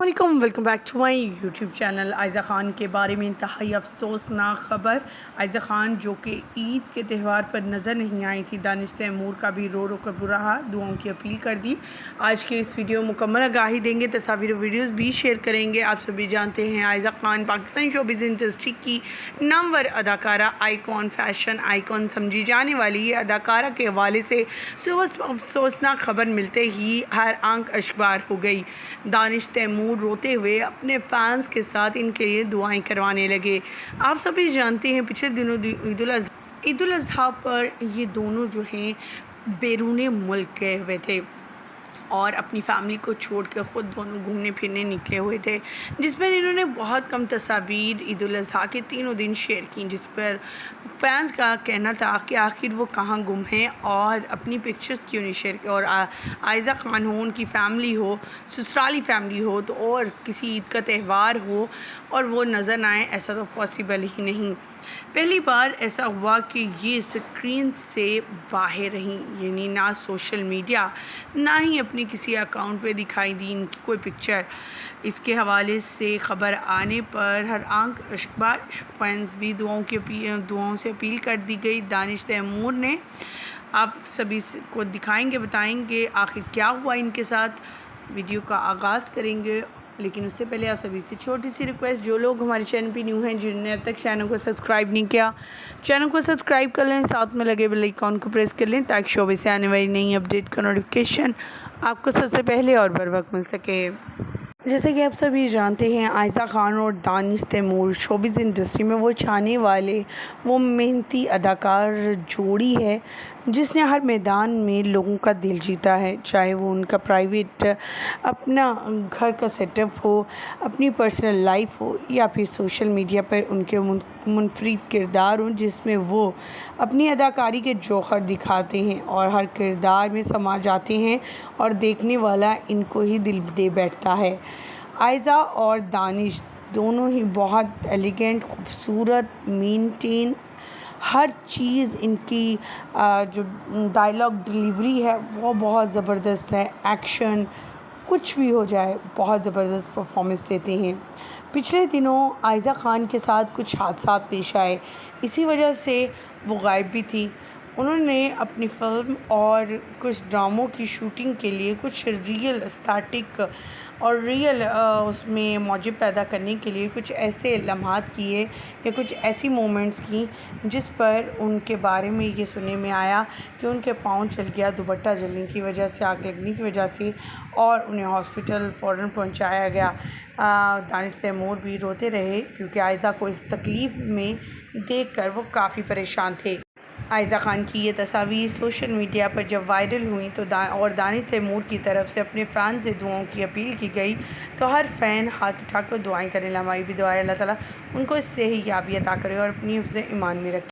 Welcome back to my YouTube channel. Aiza Khan के बारे में इंतहाई अफसोसनाक ख़बर। आयज़ा ख़ान जो कि ईद के त्यौहार पर नज़र नहीं आई थी, दानिश तैमूर का भी रो रो कर बुरा हाल, दुआओं की अपील कर दी। आज के इस वीडियो मुकम्मल आगाही देंगे, तस्वीर वीडियोज़ भी शेयर करेंगे। आप सभी जानते हैं आयज़ा ख़ान पाकिस्तानी शोबिज़ इंडस्ट्री की नामवर अदाकारा, आइकॉन, फैशन आइकॉन समझी जाने वाली ये अदाकारा के हवाले से सुबह अफसोसनाक खबर मिलते ही हर आंख अशबार हो गई। दानिश तैमूर रोते हुए अपने फैंस के साथ इनके लिए दुआएं करवाने लगे। आप सभी जानते हैं पिछले दिनों ईद उल अज़हा पर ये दोनों जो हैं बैरून मुल्क गए हुए थे और अपनी फैमिली को छोड़कर ख़ुद दोनों घूमने फिरने निकले हुए थे, जिसमें इन्होंने बहुत कम तस्वीर ईद उल अज़हा के तीनों दिन शेयर की, जिस पर फैंस का कहना था कि आखिर वो कहाँ गुम हैं और अपनी पिक्चर्स क्यों नहीं शेयर की। और आयज़ा ख़ान हो, उनकी फ़ैमिली हो, ससुराली फ़ैमिली हो, तो और किसी ईद का त्यौहार हो और वो नज़र ना आए, ऐसा तो पॉसिबल ही नहीं। पहली बार ऐसा हुआ कि ये स्क्रीन से बाहर रहीं, यानी ना सोशल मीडिया ना ही अपने किसी अकाउंट पे दिखाई दी इनकी कोई पिक्चर। इसके हवाले से ख़बर आने पर हर आंख अशबार, फैंस भी दुआओं से अपील कर दी गई। दानिश तैमूर ने आप सभी को दिखाएंगे, बताएंगे आखिर क्या हुआ इनके साथ। वीडियो का आगाज़ करेंगे, लेकिन उससे पहले आप सभी से छोटी सी रिक्वेस्ट, जो लोग हमारे चैनल पे न्यू हैं, जिन्होंने अब तक चैनल को सब्सक्राइब नहीं किया, चैनल को सब्सक्राइब कर लें, साथ में लगे बेल आइकॉन को प्रेस कर लें ताकि शोबे से आने वाली नई अपडेट का नोटिफिकेशन आपको सबसे पहले और बर वक्त मिल सके। जैसे कि आप सभी जानते हैं, आयज़ा ख़ान और दानिश तैमूर शोबिज़ इंडस्ट्री में वो छाने वाले, वो मेहनती अदाकार जोड़ी है जिसने हर मैदान में लोगों का दिल जीता है। चाहे वो उनका प्राइवेट अपना घर का सेटअप हो, अपनी पर्सनल लाइफ हो, या फिर सोशल मीडिया पर उनके मुनफरिद किरदार हो जिसमें वो अपनी अदाकारी के जौहर दिखाते हैं और हर किरदार में समा जाते हैं और देखने वाला इनको ही दिल दे बैठता है। आयज़ा और दानिश दोनों ही बहुत एलिगेंट, खूबसूरत, मेंटेन, हर चीज़ इनकी जो डायलॉग डिलीवरी है वो बहुत ज़बरदस्त है। एक्शन कुछ भी हो जाए, बहुत ज़बरदस्त परफॉर्मेंस देते हैं। पिछले दिनों आयज़ा ख़ान के साथ कुछ हादसा पेश आए, इसी वजह से वो गायब भी थी। उन्होंने अपनी फ़िल्म और कुछ ड्रामों की शूटिंग के लिए कुछ रियल स्टैटिक और रियल उसमें मौजे पैदा करने के लिए कुछ ऐसे लम्हात किए या कुछ ऐसी मोमेंट्स की जिस पर उनके बारे में ये सुनने में आया कि उनके पाँव जल गया दुपट्टा जलने की वजह से, आग लगने की वजह से, और उन्हें हॉस्पिटल फ़ौरन पहुंचाया गया। दानिश तैमूर भी रोते रहे क्योंकि आयज़ा को इस तकलीफ़ में देखकर वो काफ़ी परेशान थे। आयज़ा ख़ान की ये तस्वीर सोशल मीडिया पर जब वायरल हुई तो दानिश तैमूर की तरफ से अपने फ़ैन से दुआओं की अपील की गई, तो हर फ़ैन हाथ उठाकर दुआएं करें। हमारी भी दुआ है अल्लाह ताला उनको इससे ही याबी अता करे और अपनी हिफ्ज़ ईमान में रखे।